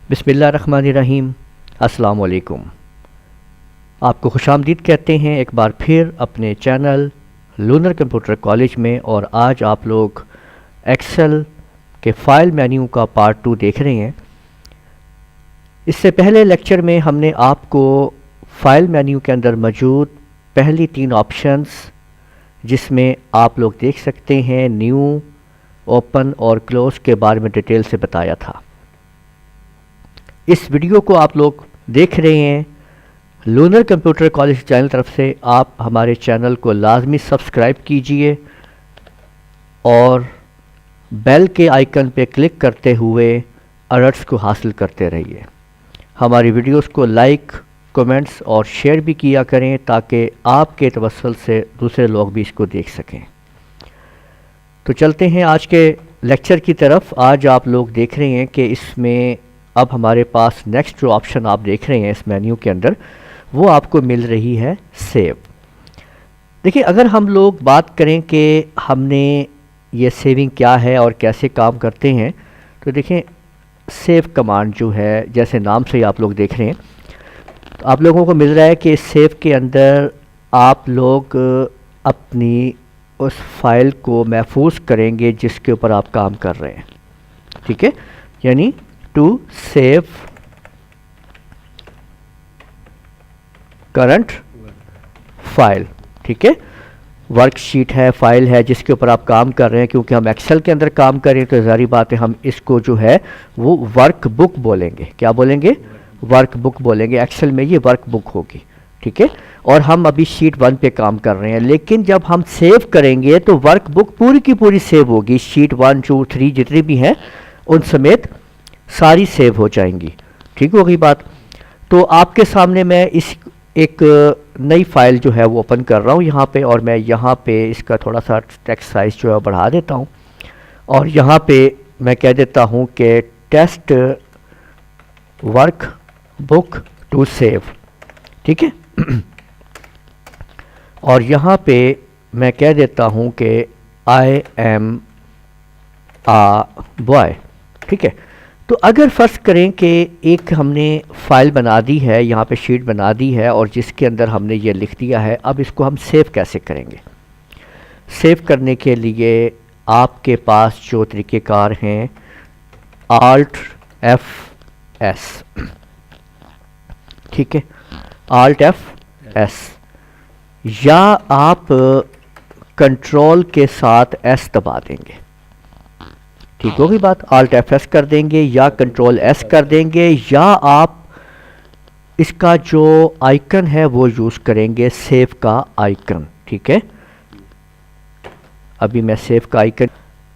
बिस्मिल्लाहिर्रहमानिर्रहीम। अस्सलाम वालेकुम। आपको खुशामदीद कहते हैं एक बार फिर अपने चैनल लूनर कंप्यूटर कॉलेज में। और आज आप लोग एक्सेल के फ़ाइल मेन्यू का पार्ट 2 देख रहे हैं। इससे पहले लेक्चर में हमने आपको फ़ाइल मेन्यू के अंदर मौजूद पहली 3 ऑप्शंस, जिसमें आप लोग देख सकते हैं न्यू, ओपन और क्लोज़ के बारे में डिटेल से बताया था। इस वीडियो को आप लोग देख रहे हैं लूनर कंप्यूटर कॉलेज चैनल तरफ से। आप हमारे चैनल को लाजमी सब्सक्राइब कीजिए और बेल के आइकन पे क्लिक करते हुए अलर्ट्स को हासिल करते रहिए। हमारी वीडियोस को लाइक, कमेंट्स और शेयर भी किया करें ताकि आपके तवस्सुल से दूसरे लोग भी इसको देख सकें। तो चलते हैं आज के लेक्चर की तरफ। आज आप लोग देख रहे हैं कि इसमें अब हमारे पास नेक्स्ट जो ऑप्शन आप देख रहे हैं इस मेन्यू के अंदर, वो आपको मिल रही है सेव। देखिए, अगर हम लोग बात करें कि हमने ये सेविंग क्या है और कैसे काम करते हैं, तो देखें सेव कमांड जो है, जैसे नाम से ही आप लोग देख रहे हैं, तो आप लोगों को मिल रहा है कि सेव के अंदर आप लोग अपनी उस फाइल को महफूज करेंगे जिसके ऊपर आप काम कर रहे हैं। ठीक है, यानी टू सेव करंट फाइल। ठीक है, वर्कशीट है, फाइल है जिसके ऊपर आप काम कर रहे हैं। क्योंकि हम एक्सेल के अंदर काम कर रहे हैं तो ज़ाहिर बात है हम इसको जो है वो वर्क बुक बोलेंगे। क्या बोलेंगे? वर्क बुक बोलेंगे। एक्सेल में ये वर्क बुक होगी। ठीक है, और हम अभी शीट 1 पे काम कर रहे हैं, लेकिन जब हम सेव करेंगे तो वर्क बुक पूरी की पूरी सेव होगी। शीट 1, 2, 3 जितनी भी हैं उन समेत सारी सेव हो जाएंगी। ठीक हो गई बात। तो आपके सामने मैं इस एक नई फाइल जो है वो ओपन कर रहा हूँ यहाँ पे, और मैं यहाँ पे इसका थोड़ा सा टेक्स्ट साइज जो है बढ़ा देता हूँ और यहाँ पे मैं कह देता हूँ कि test workbook to save. ठीक है, और यहाँ पे मैं कह देता हूँ कि आई एम आ बॉय। ठीक है, तो अगर फ़र्ज़ करें कि एक हमने फ़ाइल बना दी है, यहाँ पे शीट बना दी है और जिसके अंदर हमने ये लिख दिया है, अब इसको हम सेव कैसे करेंगे? सेव करने के लिए आपके पास जो तरीक़ेकार हैं, Alt F S। ठीक है, Alt F S, या आप कंट्रोल के साथ S दबा देंगे। ठीक होगी बात। Alt F S कर देंगे या कंट्रोल S कर देंगे, या आप इसका जो आइकन है वो यूज़ करेंगे, सेव का आइकन। ठीक है, अभी मैं सेव का आइकन,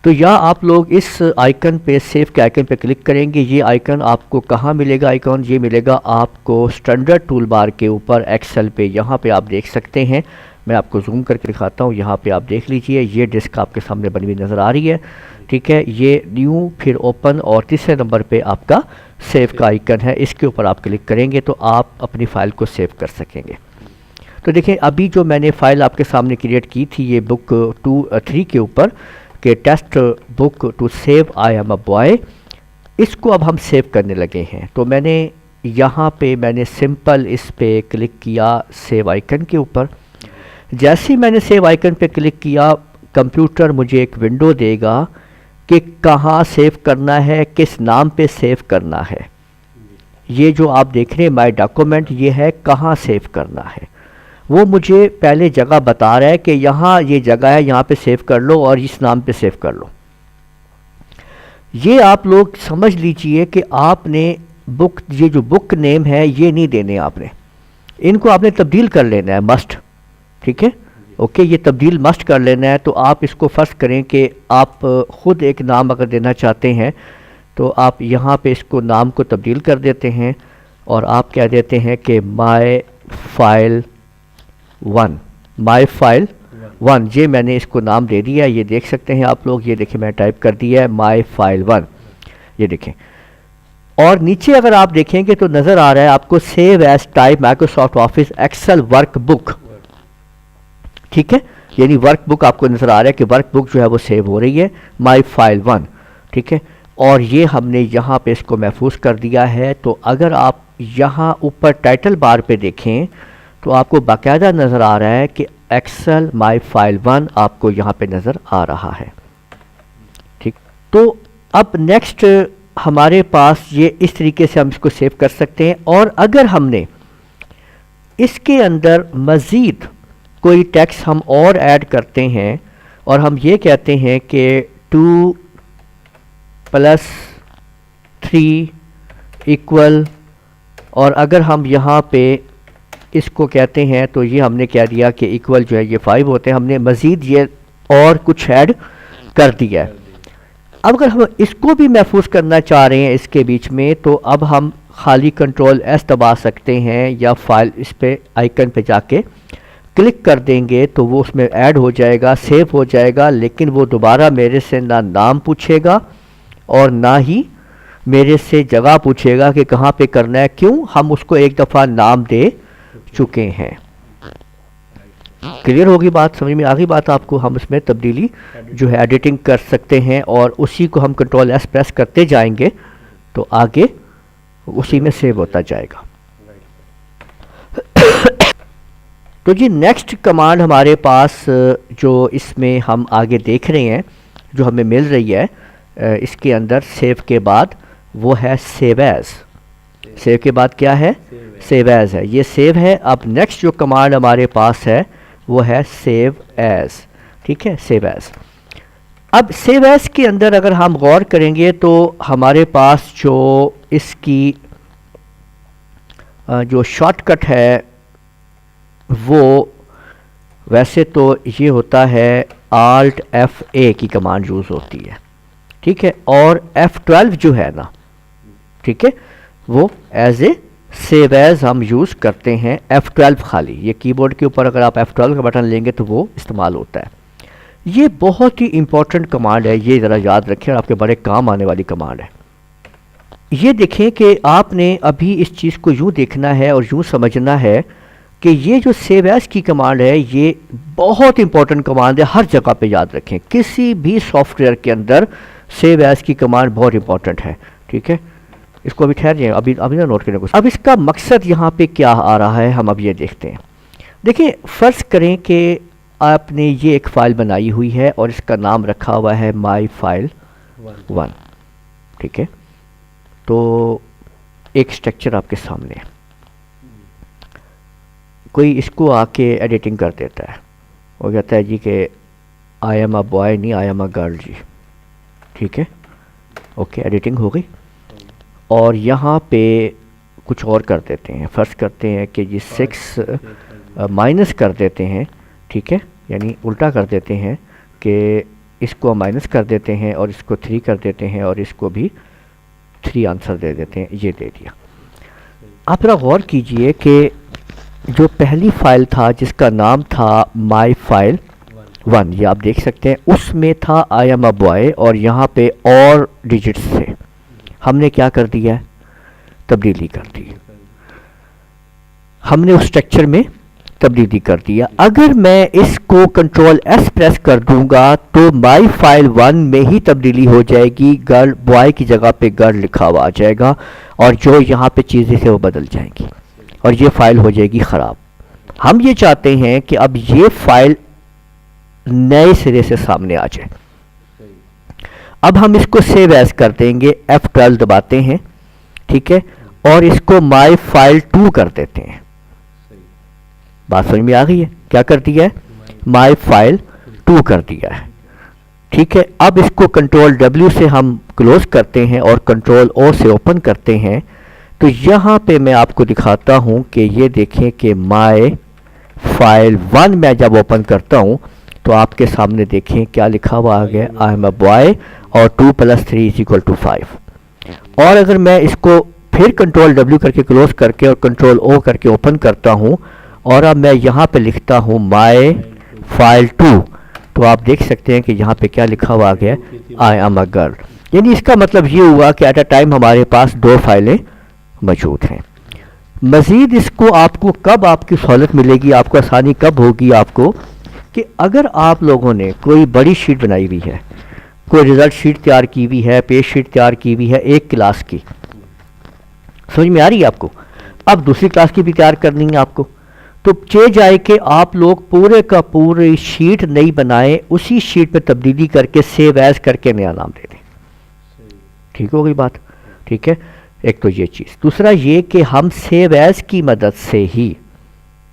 तो या आप लोग इस आइकन पे, सेव के आइकन पे क्लिक करेंगे। ये आइकन आपको कहाँ मिलेगा? आइकन ये मिलेगा आपको स्टैंडर्ड टूल बार के ऊपर एक्सेल पे। यहाँ पे आप देख सकते हैं, मैं आपको जूम करके दिखाता हूँ। यहाँ पे आप देख लीजिए, ये डिस्क आपके सामने बनी हुई नज़र आ रही है। ठीक है, ये न्यू, फिर ओपन और तीसरे नंबर पे आपका सेव का आइकन है। इसके ऊपर आप क्लिक करेंगे तो आप अपनी फ़ाइल को सेव कर सकेंगे। तो देखें, अभी जो मैंने फ़ाइल आपके सामने क्रिएट की थी, ये बुक 3 के ऊपर के test book to save I am a boy, इसको अब हम सेव करने लगे हैं। तो मैंने यहाँ पे मैंने सिंपल इस पे क्लिक किया सेव आइकन के ऊपर। जैसे ही मैंने सेव आइकन पे क्लिक किया, कंप्यूटर मुझे एक विंडो देगा कि कहाँ सेव करना है, किस नाम पे सेव करना है। ये जो आप देख रहे हैं माय डॉक्यूमेंट, ये है कहाँ सेव करना है। वो मुझे पहले जगह बता रहा है कि यहाँ ये जगह है, यहाँ पे सेव कर लो और इस नाम पे सेव कर लो। ये आप लोग समझ लीजिए कि आपने बुक, ये जो बुक नेम है ये नहीं देने आपने, इनको आपने तब्दील कर लेना है, मस्ट। ठीक है, ओके, ये तब्दील मस्ट कर लेना है। तो आप इसको फ़र्ज़ करें कि आप ख़ुद एक नाम अगर देना चाहते हैं तो आप यहाँ पे इसको नाम को तब्दील कर देते हैं और आप कह देते हैं कि माय फाइल 1, माय फाइल 1। ये मैंने इसको नाम दे दिया है, ये देख सकते हैं आप लोग। ये देखिए, मैं टाइप कर दिया है माय फाइल 1, ये देखें। और नीचे अगर आप देखेंगे तो नज़र आ रहा है आपको save as type Microsoft Office Excel workbook. ठीक है, यानी वर्क बुक आपको नज़र आ रहा है कि वर्क बुक जो है वो सेव हो रही है माई फाइल 1। ठीक है, और ये हमने यहाँ पे इसको महफूज कर दिया है। तो अगर आप यहाँ ऊपर टाइटल बार पे देखें तो आपको बाकायदा नज़र आ रहा है कि एक्सेल माई फाइल 1 आपको यहाँ पे नज़र आ रहा है। ठीक, तो अब नेक्स्ट हमारे पास ये इस तरीके से हम इसको सेव कर सकते हैं। और अगर हमने इसके अंदर मज़ीद कोई टेक्स्ट हम और ऐड करते हैं और हम ये कहते हैं कि 2 + 3 = और अगर हम यहाँ पे इसको कहते हैं तो ये हमने कह दिया कि इक्वल जो है ये 5 होते हैं, हमने मज़ीद ये और कुछ ऐड कर दिया है। अब अगर हम इसको भी महफूज करना चाह रहे हैं इसके बीच में, तो अब हम खाली कंट्रोल S दबा सकते हैं या फाइल इस पे आइकन पे जाके क्लिक कर देंगे तो वो उसमें ऐड हो जाएगा, सेव हो जाएगा। लेकिन वो दोबारा मेरे से ना नाम पूछेगा और ना ही मेरे से जगह पूछेगा कि कहाँ पे करना है। क्यों? हम उसको एक दफ़ा नाम दे चुके हैं। क्लियर होगी बात, समझ में आ गई बात आपको? हम इसमें तब्दीली जो है एडिटिंग कर सकते हैं और उसी को हम कंट्रोल S प्रेस करते जाएंगे तो आगे उसी में सेव होता जाएगा। तो जी नेक्स्ट कमांड हमारे पास जो इसमें हम आगे देख रहे हैं जो हमें मिल रही है इसके अंदर सेव के बाद, वो है सेव एज। सेव के बाद क्या है? सेव एज है। ये सेव है। अब नेक्स्ट जो कमांड हमारे पास है वो है सेव एज। ठीक है, सेव एज। अब सेव एज के अंदर अगर हम गौर करेंगे तो हमारे पास जो इसकी जो शॉर्टकट है वो वैसे तो ये होता है Alt F8 की कमांड यूज़ होती है। ठीक है, और F12 जो है ना, ठीक है, वो एज ए सेव एज हम यूज़ करते हैं। F12 खाली, ये कीबोर्ड के ऊपर अगर आप F12 का बटन लेंगे तो वो इस्तेमाल होता है। ये बहुत ही इंपॉर्टेंट कमांड है, ये ज़रा याद रखें और आपके बड़े काम आने वाली कमांड है। ये देखें कि आपने अभी इस चीज़ को यूँ देखना है और यूँ समझना है कि ये जो सेव एज की कमांड है ये बहुत इंपॉर्टेंट कमांड है। हर जगह पे याद रखें, किसी भी सॉफ्टवेयर के अंदर सेव एज की कमांड बहुत इंपॉर्टेंट है। ठीक है, इसको अभी ठहर जाए, अभी ना नोट करें कुछ। अब इसका मकसद यहाँ पे क्या आ रहा है हम अब ये देखते हैं। देखिए, फ़र्ज़ करें कि आपने ये एक फ़ाइल बनाई हुई है और इसका नाम रखा हुआ है माई फाइल 1। ठीक है, तो एक स्ट्रक्चर आपके सामने है, कोई इसको आके एडिटिंग कर देता है, वो कहता है जी कि आई एम अ बॉय नहीं, आई एम अ गर्ल जी। ठीक है, ओके, एडिटिंग हो गई। और यहाँ पे कुछ और कर देते हैं, फ़र्ज़ करते हैं कि जी 6 माइनस कर देते हैं। ठीक है, यानी उल्टा कर देते हैं कि इसको माइनस कर देते हैं और इसको 3 कर देते हैं और इसको भी 3 आंसर दे देते हैं। ये दे दिया। आप ज़रा गौर कीजिए कि जो पहली फ़ाइल था जिसका नाम था माई फाइल 1, ये आप देख सकते हैं, उसमें था आई एम अ बॉय और यहाँ पे और डिजिट्स थे। हमने क्या कर दिया है? तब्दीली कर दी। हमने उस स्ट्रक्चर में तब्दीली कर दिया। अगर मैं इसको कंट्रोल S प्रेस कर दूंगा तो माई फाइल 1 में ही तब्दीली हो जाएगी, गर्ल बॉय की जगह पे गर्ल लिखा हुआ आ जाएगा और जो यहाँ पे चीज़ें थे वो बदल जाएंगी और ये फाइल हो जाएगी ख़राब। हम ये चाहते हैं कि अब ये फाइल नए सिरे से सामने आ जाए। अब हम इसको सेव एज कर देंगे, F12 दबाते हैं। ठीक है, और इसको माई फाइल 2 कर देते हैं। बात समझ में आ गई है? क्या कर दिया है? माई फाइल 2 कर दिया है। ठीक है, अब इसको कंट्रोल W से हम क्लोज करते हैं और कंट्रोल O से ओपन करते हैं। तो यहाँ पे मैं आपको दिखाता हूँ कि ये देखें कि माई फाइल 1 मैं जब ओपन करता हूँ तो आपके सामने देखें क्या लिखा हुआ आ गया, आई एम अ बॉय और 2 + 3 = 5। और अगर मैं इसको फिर कंट्रोल W करके क्लोज करके और कंट्रोल O करके ओपन करता हूँ और अब मैं यहाँ पे लिखता हूँ माई फाइल 2, तो आप देख सकते हैं कि यहाँ पे क्या लिखा हुआ आ गया, आई एम अ गर्ल। यानी इसका मतलब ये हुआ कि एट अ टाइम हमारे पास 2 फाइलें मौजूद हैं। मज़ीद इसको आपको कब आपकी सहूलत मिलेगी, आपको आसानी कब होगी आपको, कि अगर आप लोगों ने कोई बड़ी शीट बनाई हुई है, कोई रिजल्ट शीट तैयार की हुई है, पेज शीट तैयार की हुई है एक क्लास की, समझ में आ रही है आपको। अब दूसरी क्लास की भी तैयार करनी है आपको, तो चे जाए कि आप लोग पूरे का पूरी शीट नहीं बनाए, उसी शीट पे तब्दीली करके सेव एज करके नया नाम दे दें। ठीक हो गई बात, ठीक है। एक तो ये चीज़, दूसरा ये कि हम सेव एज की मदद से ही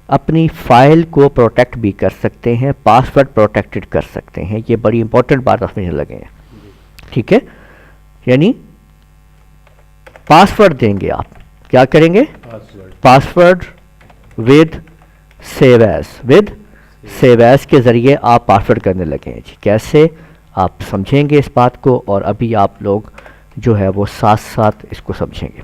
अपनी फाइल को प्रोटेक्ट भी कर सकते हैं, पासवर्ड प्रोटेक्टेड कर सकते हैं। ये बड़ी इंपॉर्टेंट बात समझने लगे हैं, ठीक है। यानी पासवर्ड देंगे आप, क्या करेंगे, पासवर्ड विद सेव एज के ज़रिए आप पासवर्ड करने लगे हैं जी। कैसे आप समझेंगे इस बात को, और अभी आप लोग जो है वो साथ साथ इसको समझेंगे।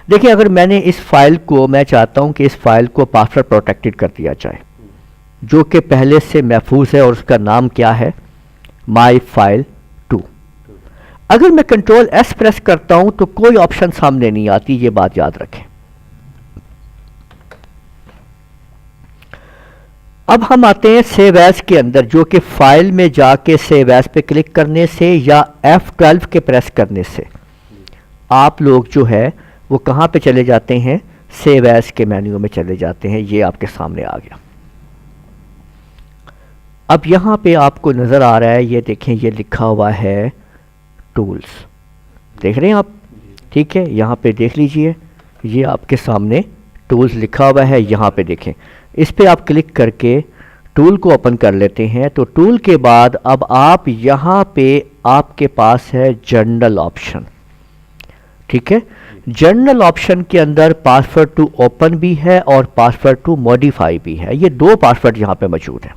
देखिए, अगर मैंने इस फाइल को, मैं चाहता हूं कि इस फाइल को पासवर्ड प्रोटेक्टेड कर दिया जाए, जो कि पहले से महफूज है, और उसका नाम क्या है, माई फाइल 2। अगर मैं कंट्रोल एस प्रेस करता हूं तो कोई ऑप्शन सामने नहीं आती, ये बात याद रखें। अब हम आते हैं सेव एज के अंदर, जो कि फाइल में जाके सेव एज पे क्लिक करने से या F12 के प्रेस करने से आप लोग जो है वो कहाँ पे चले जाते हैं, सेव एज के मेन्यू में चले जाते हैं। ये आपके सामने आ गया। अब यहाँ पे आपको नज़र आ रहा है, ये देखें, ये लिखा हुआ है टूल्स, देख रहे हैं आप, ठीक है। यहाँ पे देख लीजिए, ये आपके सामने टूल्स लिखा हुआ है। यहाँ पे देखें, इस पे आप क्लिक करके टूल को ओपन कर लेते हैं। तो टूल के बाद अब आप यहाँ पे आपके पास है जर्नल ऑप्शन, ठीक है। जर्नल ऑप्शन के अंदर पासवर्ड टू ओपन भी है और पासवर्ड टू मॉडिफाई भी है। ये दो पासवर्ड यहाँ पे मौजूद हैं।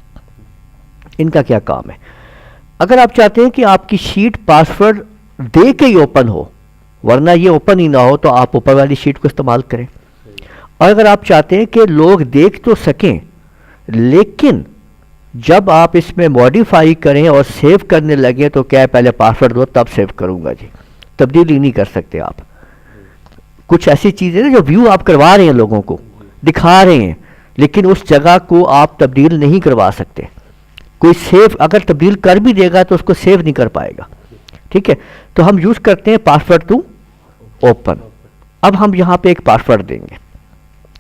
इनका क्या काम है, अगर आप चाहते हैं कि आपकी शीट पासवर्ड दे के ही ओपन हो, वरना ये ओपन ही ना हो, तो आप ऊपर वाली शीट को इस्तेमाल करें। और अगर आप चाहते हैं कि लोग देख तो सकें, लेकिन जब आप इसमें मॉडिफाई करें और सेव करने लगे तो क्या है, पहले पासवर्ड दो तब सेव करूंगा जी, तब्दीली नहीं कर सकते आप। कुछ ऐसी चीज़ें ना जो व्यू आप करवा रहे हैं, लोगों को दिखा रहे हैं, लेकिन उस जगह को आप तब्दील नहीं करवा सकते। कोई सेव अगर तब्दील कर भी देगा तो उसको सेव नहीं कर पाएगा, ठीक है। तो हम यूज़ करते हैं पासवर्ड टू ओपन। अब हम यहाँ पे एक पासवर्ड देंगे,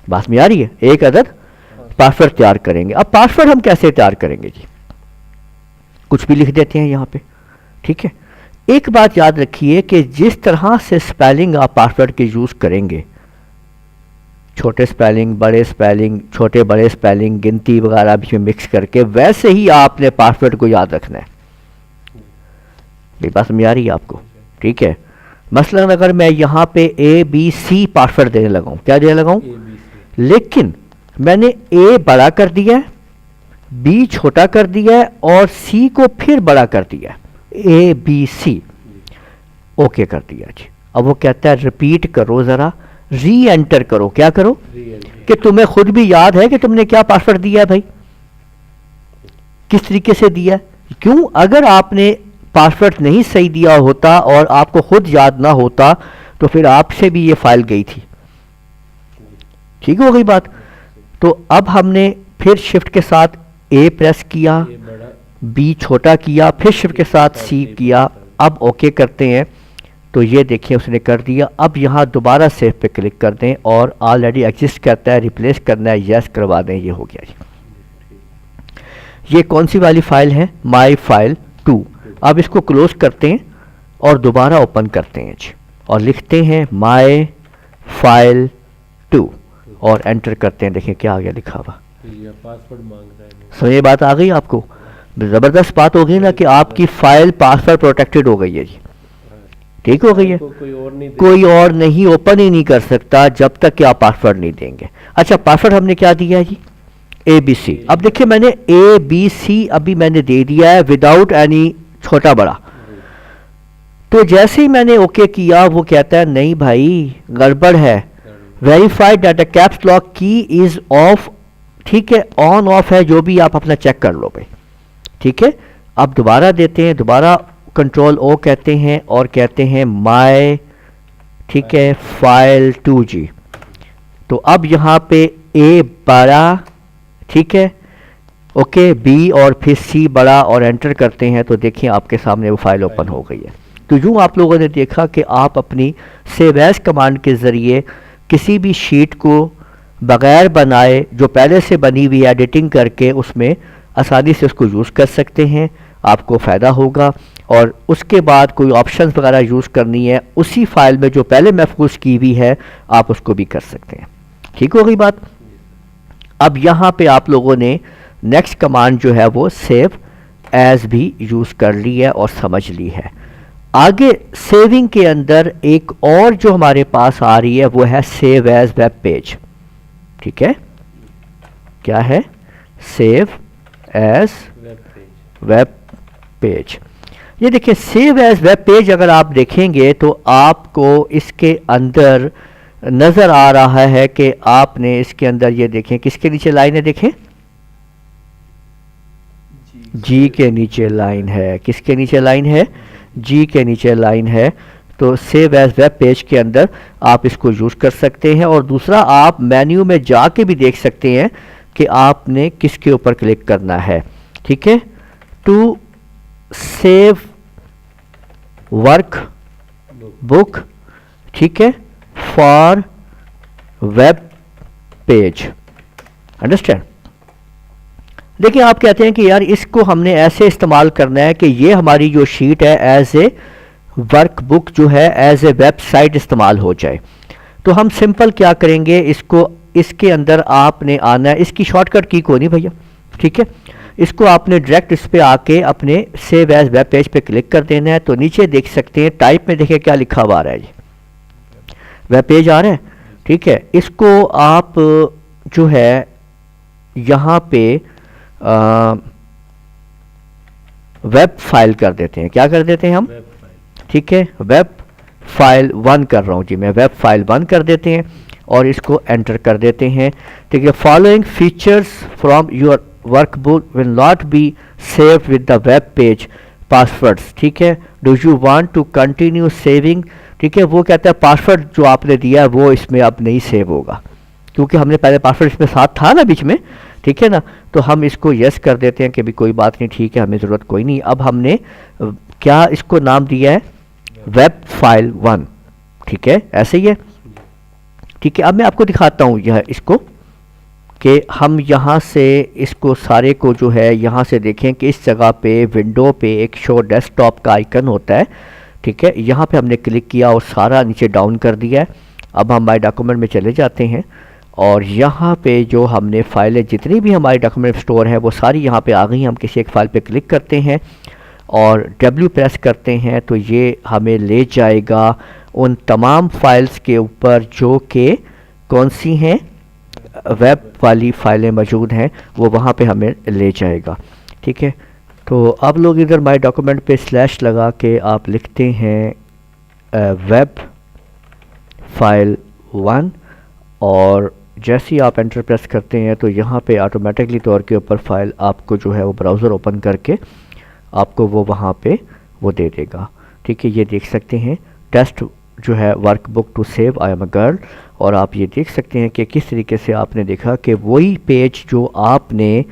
बात में आ रही है, एक अदद पासवर्ड तैयार करेंगे। अब पासवर्ड हम कैसे तैयार करेंगे जी, कुछ भी लिख देते हैं यहाँ पे, ठीक है। एक बात याद रखिए कि जिस तरह से स्पेलिंग आप पासवर्ड के यूज़ करेंगे, छोटे स्पेलिंग, बड़े स्पेलिंग, छोटे बड़े स्पेलिंग, गिनती वगैरह भी मिक्स करके, वैसे ही आपने पासवर्ड को याद रखना है। ये बात समझ आ रही है आपको, ठीक है। मसलन अगर मैं यहाँ पे ABC पासवर्ड देने लगाऊं, क्या देने लगाऊं, लेकिन मैंने A बड़ा कर दिया है, B छोटा कर दिया है और C को फिर बड़ा कर दिया है, ABC ओके कर दिया जी। अब वो कहता है रिपीट करो, ज़रा री एंटर करो। क्या करो, कि तुम्हें खुद भी याद है कि तुमने क्या पासवर्ड दिया है भाई, किस तरीके से दिया है। क्यों, अगर आपने पासवर्ड नहीं सही दिया होता और आपको खुद याद ना होता तो फिर आपसे भी ये फाइल गई थी, ठीक हो गई बात। तो अब हमने फिर शिफ्ट के साथ A प्रेस किया, B छोटा किया, फिर शिफ्ट के साथ C किया। अब ओके करते हैं तो ये देखिए उसने कर दिया। अब यहाँ दोबारा सेव पे क्लिक कर दें और ऑलरेडी एग्जिस्ट करता है, रिप्लेस करना है, यस करवा दें, ये हो गया जी। ये कौन सी वाली फाइल है, माई फाइल 2। अब इसको क्लोज करते हैं और दोबारा ओपन करते हैं जी, और लिखते हैं माई फाइल 2 और एंटर करते हैं। देखिए क्या आ गया लिखा हुआ, पासवर्ड मांग रहा है। सो ये बात आ गई आपको, ज़बरदस्त बात हो गई ना कि आपकी फाइल पासवर्ड प्रोटेक्टेड हो गई है जी, ठीक हो गई है। कोई और नहीं ओपन ही नहीं कर सकता जब तक कि आप पासवर्ड नहीं देंगे। अच्छा, पासवर्ड हमने क्या दिया है जी, ABC। अब देखिए मैंने ABC अभी मैंने दे दिया है विदाउट एनी छोटा बड़ा। तो जैसे ही मैंने ओके किया वो कहता है नहीं भाई गड़बड़ है, वेरीफाइड डाटा कैप्स लॉक की इज ऑफ, ठीक है, ऑन ऑफ है, जो भी आप अपना चेक कर लो भाई, ठीक है। अब दोबारा देते हैं, दोबारा कंट्रोल O कहते हैं और कहते हैं माई, ठीक है, फाइल 2 जी। तो अब यहाँ पे A बड़ा, ठीक है, ओके, बी और फिर सी बड़ा और एंटर करते हैं तो देखिए आपके सामने वो फाइल ओपन हो गई है। तो यूँ आप लोगों ने देखा कि आप अपनी सेव एज कमांड के ज़रिए किसी भी शीट को बग़ैर बनाए जो पहले से बनी हुई एडिटिंग करके उसमें आसानी से उसको यूज़ कर सकते हैं, आपको फ़ायदा होगा। और उसके बाद कोई ऑप्शंस वगैरह यूज़ करनी है उसी फाइल में जो पहले महफूज की हुई है आप उसको भी कर सकते हैं। ठीक हो गई बात। अब यहाँ पे आप लोगों ने नेक्स्ट कमांड जो है वो सेव एज भी यूज़ कर ली है और समझ ली है। आगे सेविंग के अंदर एक और जो हमारे पास आ रही है वो है सेव एज वेब पेज। ठीक है, क्या है? Save as web page. ये देखिए सेव एज वेब पेज अगर आप देखेंगे तो आपको इसके अंदर नज़र आ रहा है कि आपने इसके अंदर ये देखें किसके नीचे लाइन है, देखें जी के नीचे लाइन है। किसके नीचे लाइन है? जी के नीचे लाइन है। तो सेव एज वेब पेज के अंदर आप इसको यूज़ कर सकते हैं। और दूसरा आप मेन्यू में जाके भी देख सकते हैं कि आपने किसके ऊपर क्लिक करना है। ठीक है, टू सेव वर्क बुक, ठीक है, फॉर वेब पेज। अंडरस्टैंड? देखिए आप कहते हैं कि यार इसको हमने ऐसे इस्तेमाल करना है कि ये हमारी जो शीट है एज ए वर्कबुक जो है एज ए वेबसाइट इस्तेमाल हो जाए। तो हम सिंपल क्या करेंगे, इसको इसके अंदर आपने आना है, इसकी शॉर्टकट की कोई नहीं भैया। ठीक है, इसको आपने डायरेक्ट इस पे आके अपने सेव एज वेब पेज पे क्लिक कर देना है। तो नीचे देख सकते हैं टाइप में देखिए क्या लिखा हुआ आ रहा है, जी वेब पेज आ रहा है। ठीक है, इसको आप जो है यहाँ पे वेब फाइल कर देते हैं। क्या कर देते हैं हम? ठीक है, वेब फाइल 1 कर रहा हूँ जी मैं, वेब फाइल 1 कर देते हैं और इसको एंटर कर देते हैं। ठीक है, following features from your workbook will not be saved with the web page passwords. ठीक है, do you want to continue saving? ठीक है, वो कहता है पासवर्ड जो आपने दिया है वो इसमें अब नहीं सेव होगा क्योंकि हमने पहले पासवर्ड इसमें साथ था ना बीच में। ठीक है ना, तो हम इसको यस कर देते हैं कि भी कोई बात नहीं, ठीक है, हमें ज़रूरत कोई नहीं। अब हमने क्या इसको नाम दिया है? Web file 1। ठीक है, ऐसे ही है। ठीक है, अब मैं आपको दिखाता हूँ यह इसको कि हम यहाँ से इसको सारे को जो है यहाँ से देखें कि इस जगह पे विंडो पे एक शो डेस्कटॉप का आइकन होता है। ठीक है, यहाँ पे हमने क्लिक किया और सारा नीचे डाउन कर दिया है। अब हम माई डॉक्यूमेंट में चले जाते हैं और यहाँ पे जो हमने फाइलें जितनी भी हमारी डॉक्यूमेंट स्टोर है वो सारी यहाँ पे आ गई। हम किसी एक फ़ाइल पे क्लिक करते हैं और W प्रेस करते हैं तो ये हमें ले जाएगा उन तमाम फाइल्स के ऊपर जो कि कौन सी हैं, वेब वाली फाइलें मौजूद हैं, वो वहाँ पे हमें ले जाएगा। ठीक है, तो आप लोग इधर माई डॉक्यूमेंट पे स्लैश लगा के आप लिखते हैं वेब फाइल 1 और जैसे ही आप एंटर प्रेस करते हैं तो यहाँ पे ऑटोमेटिकली तौर के ऊपर फाइल आपको जो है वो ब्राउज़र ओपन करके आपको वो वहाँ पे वो दे देगा। ठीक है, ये देख सकते हैं टेस्ट जो है workbook to save I am a girl. और आप ये देख सकते हैं कि किस तरीके से आपने देखा कि वही पेज जो आपने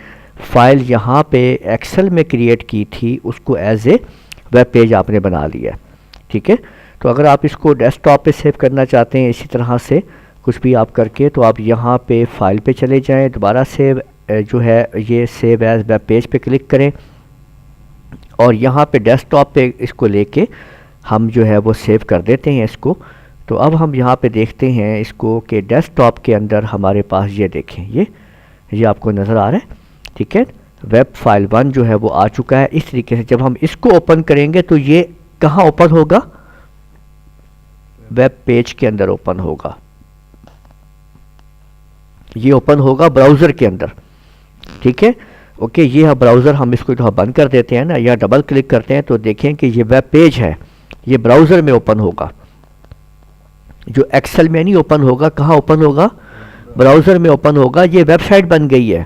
फ़ाइल यहाँ पे एक्सेल में क्रिएट की थी उसको एज ए वेब पेज आपने बना लिया। ठीक है, तो अगर आप इसको डेस्कटॉप पे सेव करना चाहते हैं इसी तरह से कुछ भी आप करके तो आप यहाँ पे फाइल पे चले जाएं, दोबारा सेव जो है ये सेव एज वेब पेज पे क्लिक करें और यहाँ पे डेस्कटॉप पे इसको लेके हम जो है वो सेव कर देते हैं इसको। तो अब हम यहाँ पे देखते हैं इसको कि डेस्कटॉप के अंदर हमारे पास ये देखें ये आपको नज़र आ रहा है। ठीक है, वेब फाइल 1 जो है वो आ चुका है। इस तरीके से जब हम इसको ओपन करेंगे तो ये कहाँ ओपन होगा? वेब पेज के अंदर ओपन होगा। ये ओपन होगा ब्राउज़र के अंदर। ठीक है, ओके, ये है ब्राउज़र। हम इसको जो बंद कर देते हैं ना या डबल क्लिक करते हैं तो देखें कि ये वेब पेज है, ये ब्राउज़र में ओपन होगा, जो एक्सेल में नहीं ओपन होगा। कहाँ ओपन होगा? ब्राउज़र में ओपन होगा। ये वेबसाइट बन गई है।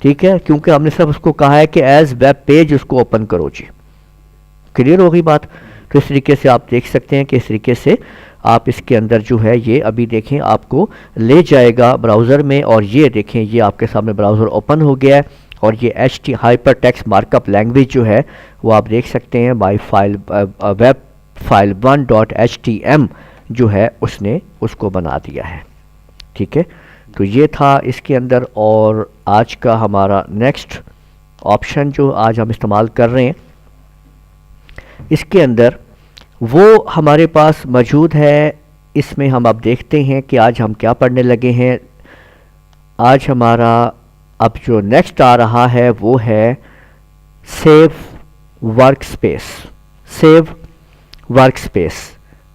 ठीक है, क्योंकि हमने सब उसको कहा है कि एज वेब पेज उसको ओपन करो जी। क्लियर हो गई बात? तो इस तरीके से आप देख सकते हैं कि इस तरीके से आप इसके अंदर जो है ये अभी देखें आपको ले जाएगा ब्राउज़र में और ये देखें ये आपके सामने ब्राउज़र ओपन हो गया है और ये HT hyper text markup language जो है वो आप देख सकते हैं by file web file 1.htm जो है उसने उसको बना दिया है। ठीक है, तो ये था इसके अंदर। और आज का हमारा नेक्स्ट ऑप्शन जो आज हम इस्तेमाल कर रहे हैं इसके अंदर वो हमारे पास मौजूद है। इसमें हम अब देखते हैं कि आज हम क्या पढ़ने लगे हैं। आज हमारा अब जो नेक्स्ट आ रहा है वो है save work space. Save work space,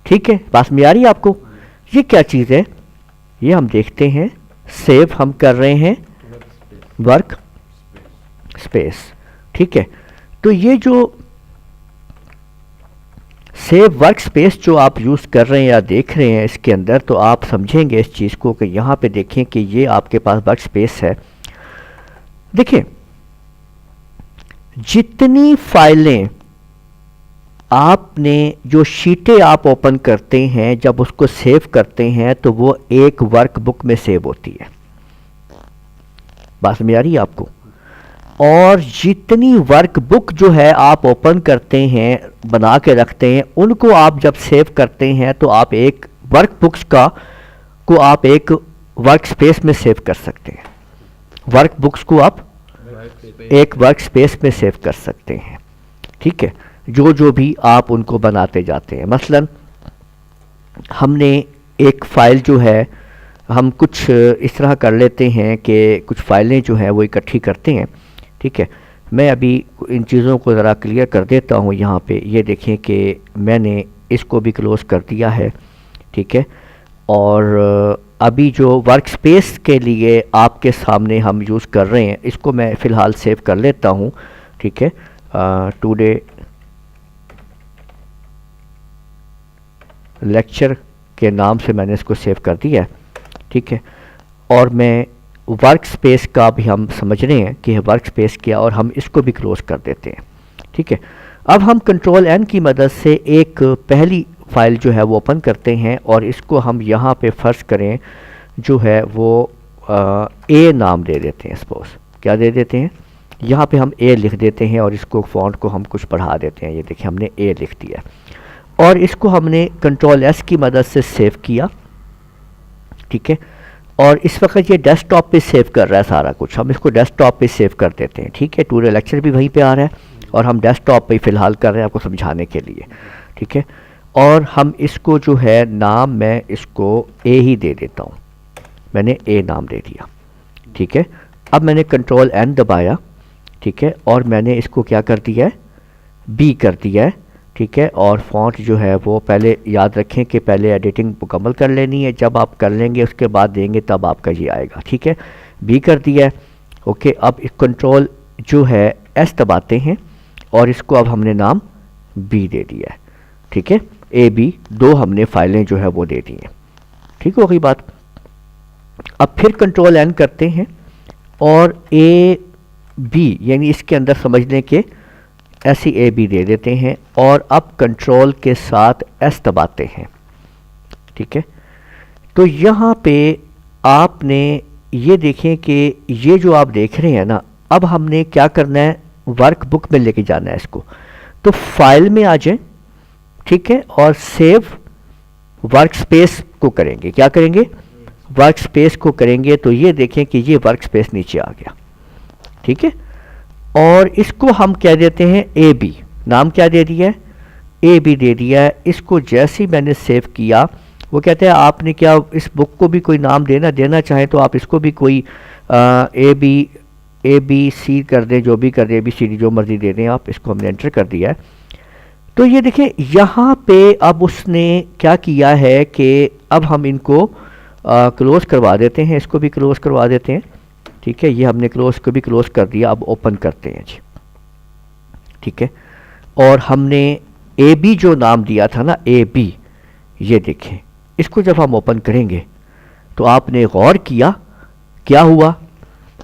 ठीक है, पास में आ रही है आपको? ये क्या चीज़ है ये हम देखते हैं। सेव हम कर रहे हैं वर्क स्पेस, ठीक है। तो ये जो सेव वर्क स्पेस जो आप यूज़ कर रहे हैं या देख रहे हैं इसके अंदर, तो आप समझेंगे इस चीज़ को कि यहाँ पे देखें कि ये आपके पास वर्क स्पेस है। देखिए, जितनी फाइलें आपने जो शीटें आप ओपन करते हैं जब उसको सेव करते हैं तो वो एक वर्कबुक में सेव होती है। बात समझ आ रही है आपको? और जितनी वर्कबुक जो है आप ओपन करते हैं बना के रखते हैं उनको आप जब सेव करते हैं तो आप एक वर्कबुक्स को आप एक वर्क स्पेस में सेव कर सकते हैं। वर्कबुक्स को आप एक वर्क स्पेस में सेव कर सकते हैं, ठीक है, जो भी आप उनको बनाते जाते हैं। मसलन हमने एक फ़ाइल जो है हम कुछ इस तरह कर लेते हैं कि कुछ फ़ाइलें जो हैं वो इकट्ठी करते हैं, ठीक है। मैं अभी इन चीज़ों को ज़रा क्लियर कर देता हूँ। यहाँ पे ये देखें कि मैंने इसको भी क्लोज़ कर दिया है, ठीक है। और अभी जो वर्क स्पेस के लिए आपके सामने हम यूज़ कर रहे हैं इसको मैं फ़िलहाल सेव कर लेता हूँ, ठीक है। टुडे लेक्चर के नाम से मैंने इसको सेव कर दिया है, ठीक है। और मैं वर्क स्पेस का भी हम समझ रहे हैं कि वर्क स्पेस क्या, और हम इसको भी क्लोज कर देते हैं, ठीक है। अब हम कंट्रोल N की मदद से एक पहली फ़ाइल जो है वो ओपन करते हैं और इसको हम यहाँ पे फ़र्ज़ करें जो है वो A नाम दे देते हैं। सपोज़ क्या दे देते हैं, यहाँ पे हम A लिख देते हैं और इसको फ़ॉन्ट को हम कुछ बढ़ा देते हैं। ये देखिए हमने A लिख दिया और इसको हमने कंट्रोल S की मदद से सेव किया, ठीक है। और इस वक्त ये डेस्कटॉप पे सेव कर रहा है सारा कुछ, हम इसको डेस्कटॉप पे सेव कर देते हैं, ठीक है। टूडे लेक्चर भी वहीं पे आ रहा है और हम डेस्कटॉप पे फ़िलहाल कर रहे हैं आपको समझाने के लिए, ठीक है। और हम इसको जो है नाम मैं इसको A ही दे देता हूँ, मैंने A नाम दे दिया, ठीक है। अब मैंने कंट्रोल N दबाया, ठीक है, और मैंने इसको क्या कर दिया है, B कर दिया है, ठीक है। और फ़ॉन्ट जो है वो पहले याद रखें कि पहले एडिटिंग मुकम्मल कर लेनी है, जब आप कर लेंगे उसके बाद देंगे तब आपका ये आएगा, ठीक है। B कर दिया है, ओके। अब इस कंट्रोल जो है S दबाते हैं और इसको अब हमने नाम B दे दिया है, ठीक है। AB दो हमने फाइलें जो है वो दे दी हैं, ठीक हो गई बात। अब फिर कंट्रोल N करते हैं और AB यानी इसके अंदर समझने के ऐसी AB दे देते हैं और अब कंट्रोल के साथ S दबाते हैं, ठीक है। तो यहाँ पे आपने ये देखें कि ये जो आप देख रहे हैं ना, अब हमने क्या करना है, वर्कबुक में लेके जाना है इसको। तो फाइल में आ जाए, ठीक है, और सेव वर्क स्पेस को करेंगे। क्या करेंगे, वर्क स्पेस को करेंगे। तो ये देखें कि ये वर्क स्पेस नीचे आ गया, ठीक है। और इसको हम क्या देते हैं, AB नाम क्या दे दिया है, AB दे दिया है। इसको जैसे ही मैंने सेव किया वो कहते हैं आपने क्या इस बुक को भी कोई नाम देना चाहें तो आप इसको भी कोई ABC कर दें, जो भी कर दें, ABCD जो मर्ज़ी दे दें आप। इसको हमने एंटर कर दिया है। तो ये देखें यहाँ पे अब उसने क्या किया है कि अब हम इनको क्लोज़ करवा देते हैं, इसको भी क्लोज़ करवा देते हैं, ठीक है। ये हमने क्लोज़ को भी क्लोज़ कर दिया। अब ओपन करते हैं जी, ठीक है। और हमने AB जो नाम दिया था ना, AB, ये देखें इसको जब हम ओपन करेंगे तो आपने गौर किया क्या हुआ,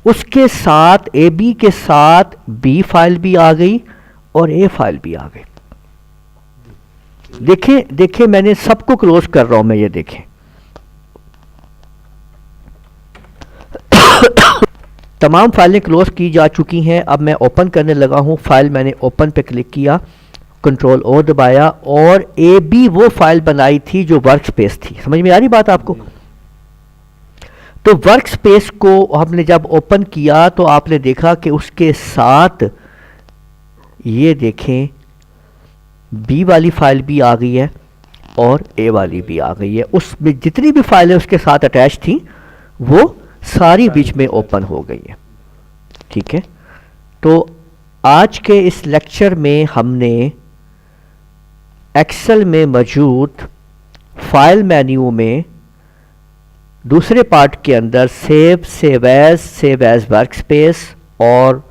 उसके साथ AB के साथ B फाइल भी आ गई और A फाइल भी आ गई। देखें मैंने सबको क्लोज कर रहा हूं मैं, ये देखें तमाम फाइलें क्लोज की जा चुकी हैं। अब मैं ओपन करने लगा हूँ। फाइल मैंने ओपन पे क्लिक किया, कंट्रोल ओ दबाया और ए बी वो फाइल बनाई थी जो वर्क स्पेस थी। समझ में आ रही बात आपको? तो वर्क स्पेस को हमने जब ओपन किया तो आपने देखा कि उसके साथ ये देखें बी वाली फाइल भी आ गई है और ए वाली भी आ गई है। उसमें जितनी भी फाइलें उसके साथ अटैच थी वो सारी बीच में ओपन हो गई है। ठीक है, तो आज के इस लेक्चर में हमने एक्सेल में मौजूद फाइल मेन्यू में दूसरे पार्ट के अंदर सेव एज वर्क स्पेस और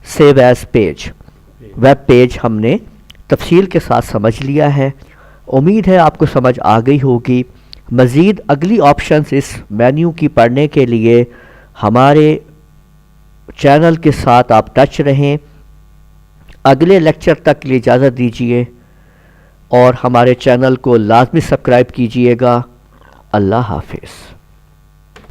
save as page, web page हमने तफसील के साथ समझ लिया है। उम्मीद है आपको समझ आ गई होगी। मज़ीद अगली ऑप्शंस इस मेन्यू की पढ़ने के लिए हमारे चैनल के साथ आप टच रहें। अगले लेक्चर तक के लिए इजाज़त दीजिए और हमारे चैनल को लाजमी सब्सक्राइब कीजिएगा। अल्लाह हाफिज़।